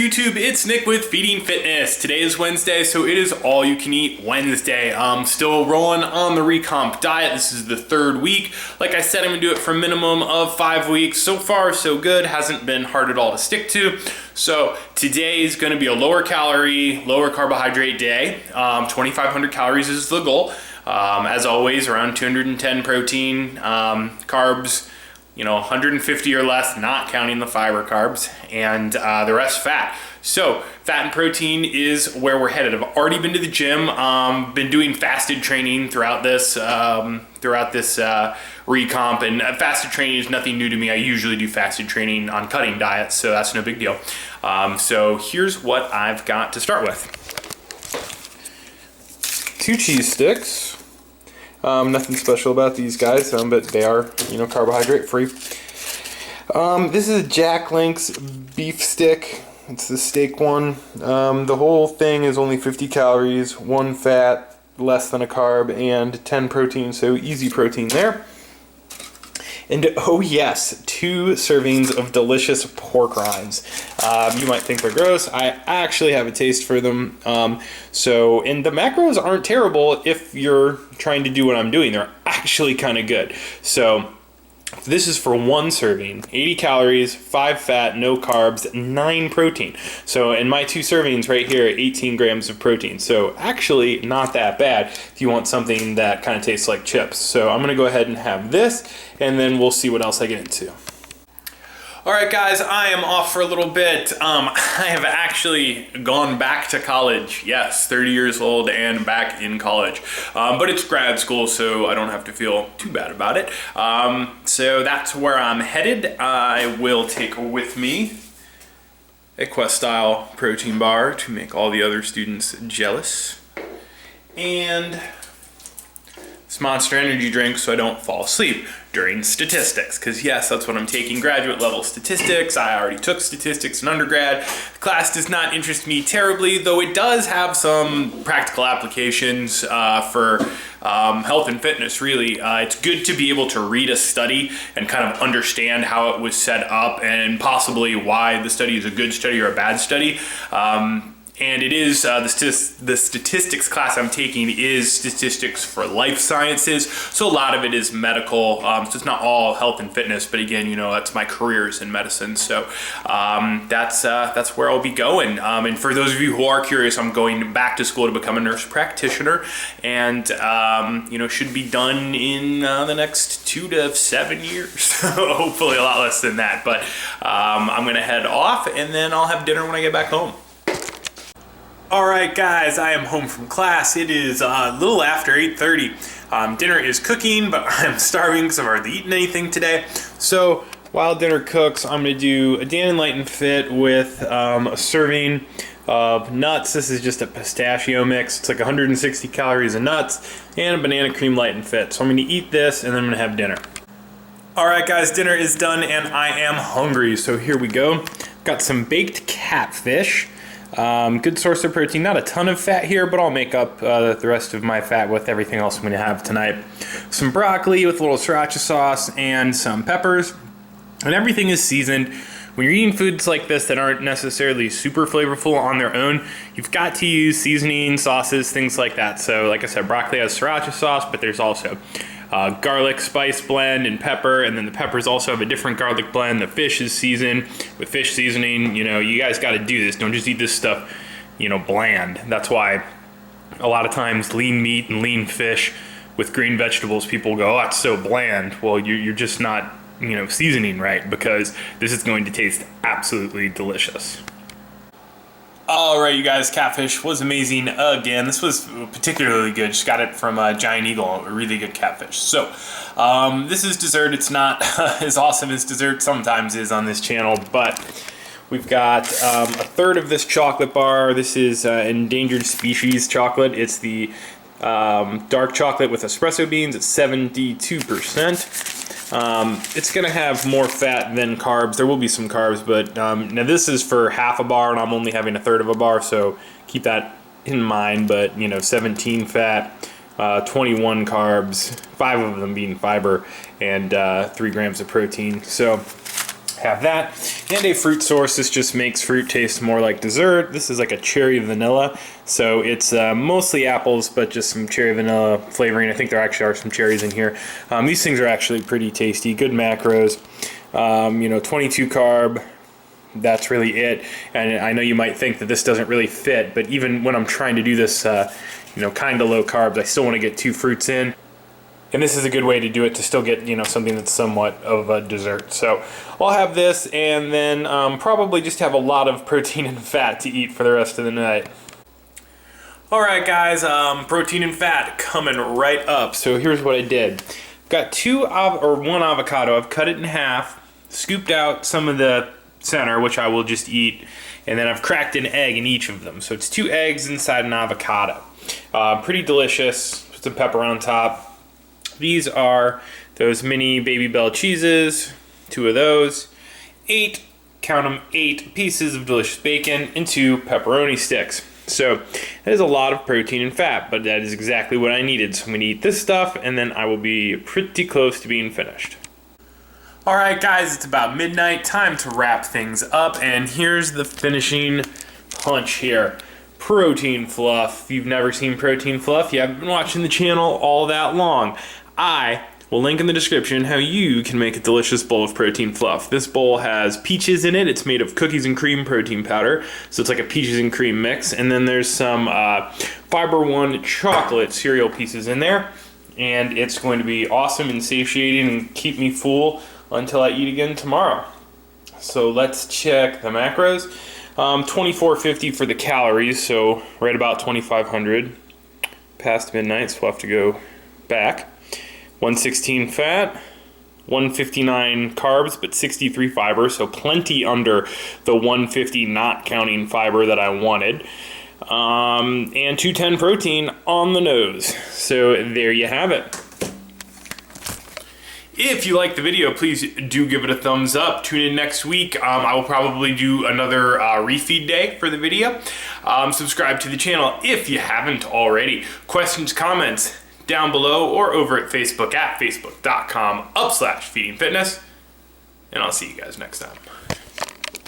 YouTube? It's Nick with Feeding Fitness. Today is Wednesday, so it is all you can eat Wednesday. I'm still rolling on the recomp diet. This is the third week. Like I said, I'm gonna do it for a minimum of 5 weeks. So far, so good. Hasn't been hard at all to stick to. So today is gonna be a lower calorie, lower carbohydrate day. 2,500 calories is the goal. As always, around 210 protein, carbs, 150 or less, not counting the fiber carbs, and the rest fat. So fat and protein is where we're headed. I've already been to the gym, been doing fasted training throughout this recomp, and fasted training is nothing new to me. I usually do fasted training on cutting diets, so that's no big deal. So here's what I've got to start with. 2 cheese sticks. Nothing special about these guys, but they are, carbohydrate free. This is a Jack Link's beef stick. It's the steak one. The whole thing is only 50 calories, 1 fat, less than a carb, and 10 protein, so easy protein there. And oh yes, 2 servings of delicious pork rinds. You might think they're gross. I actually have a taste for them. And the macros aren't terrible if you're trying to do what I'm doing. They're actually kind of good. So this is for 1 serving, 80 calories, 5 fat, no carbs, 9 protein. So in my 2 servings right here, 18 grams of protein. So actually not that bad if you want something that kind of tastes like chips. So I'm gonna go ahead and have this, and then we'll see what else I get into. All right, guys, I am off for a little bit. I have actually gone back to college. Yes, 30 years old and back in college. But it's grad school, so I don't have to feel too bad about it. So that's where I'm headed. I will take with me a Quest-style protein bar to make all the other students jealous. And this Monster Energy drink so I don't fall asleep during statistics, because yes, that's what I'm taking, graduate level statistics. I already took statistics in undergrad. The class does not interest me terribly, though it does have some practical applications for health and fitness, really. It's good to be able to read a study and kind of understand how it was set up and possibly why the study is a good study or a bad study. And it is, the statistics class I'm taking is statistics for life sciences. So a lot of it is medical. So it's not all health and fitness, but again, that's my career is in medicine. So that's where I'll be going. And for those of you who are curious, I'm going back to school to become a nurse practitioner, and should be done in the next 2 to 7 years. Hopefully a lot less than that. But I'm gonna head off, and then I'll have dinner when I get back home. All right, guys, I am home from class. It is a little after 8:30. Dinner is cooking, but I'm starving because I've hardly eaten anything today. So while dinner cooks, I'm gonna do a Dan and Lighten Fit with a serving of nuts. This is just a pistachio mix. It's like 160 calories of nuts and a banana cream Lighten Fit. So I'm gonna eat this, and then I'm gonna have dinner. All right, guys, dinner is done, and I am hungry. So here we go. Got some baked catfish. Good source of protein, not a ton of fat here, but I'll make up the rest of my fat with everything else I'm going to have tonight. Some broccoli with a little sriracha sauce and some peppers, and everything is seasoned. When you're eating foods like this that aren't necessarily super flavorful on their own, you've got to use seasoning, sauces, things like that. So like I said, broccoli has sriracha sauce, but there's also garlic spice blend and pepper, and then the peppers also have a different garlic blend. The fish is seasoned with fish seasoning. You guys got to do this. Don't just eat this stuff, bland. That's why a lot of times lean meat and lean fish with green vegetables, people go, oh, it's so bland. Well, you're just not, seasoning right, because this is going to taste absolutely delicious. All right, you guys, catfish was amazing again. This was particularly good. Just got it from Giant Eagle, a really good catfish. So this is dessert. It's not as awesome as dessert sometimes is on this channel, but we've got a third of this chocolate bar. This is endangered species chocolate. It's the dark chocolate with espresso beans. It's 72%. It's gonna have more fat than carbs. There will be some carbs, but now this is for half a bar, and I'm only having a third of a bar, so keep that in mind. But 17 fat, 21 carbs, 5 of them being fiber, and 3 grams of protein. So have that. And a fruit source. This just makes fruit taste more like dessert. This is like a cherry vanilla. So it's mostly apples, but just some cherry vanilla flavoring. I think there actually are some cherries in here. These things are actually pretty tasty. Good macros. 22 carb. That's really it. And I know you might think that this doesn't really fit, but even when I'm trying to do this, kind of low carbs, I still want to get 2 fruits in. And this is a good way to do it, to still get, something that's somewhat of a dessert. So I'll have this, and then probably just have a lot of protein and fat to eat for the rest of the night. All right, guys, protein and fat coming right up. So here's what I did. Got 1 avocado. I've cut it in half, scooped out some of the center, which I will just eat, and then I've cracked an egg in each of them. So it's 2 eggs inside an avocado. Pretty delicious. Put some pepper on top. These are those mini Baby Bell cheeses, 2 of those, 8, count them, 8 pieces of delicious bacon, and 2 pepperoni sticks. So that is a lot of protein and fat, but that is exactly what I needed. So I'm going to eat this stuff, and then I will be pretty close to being finished. All right, guys, it's about midnight, time to wrap things up, and here's the finishing punch here. Protein fluff. If you've never seen protein fluff, you haven't been watching the channel all that long. I will link in the description how you can make a delicious bowl of protein fluff. This bowl has peaches in it. It's made of cookies and cream protein powder, so it's like a peaches and cream mix. And then there's some Fiber One chocolate cereal pieces in there, and it's going to be awesome and satiating and keep me full until I eat again tomorrow. So let's check the macros. 2450 for the calories, so right about 2500 past midnight, so we'll have to go back. 116 fat, 159 carbs, but 63 fiber, so plenty under the 150 not counting fiber that I wanted. And 210 protein on the nose. So there you have it. If you like the video, please do give it a thumbs up. Tune in next week. I will probably do another refeed day for the video. Subscribe to the channel if you haven't already. Questions, comments down below or over at Facebook at facebook.com/feedingfitness. And I'll see you guys next time.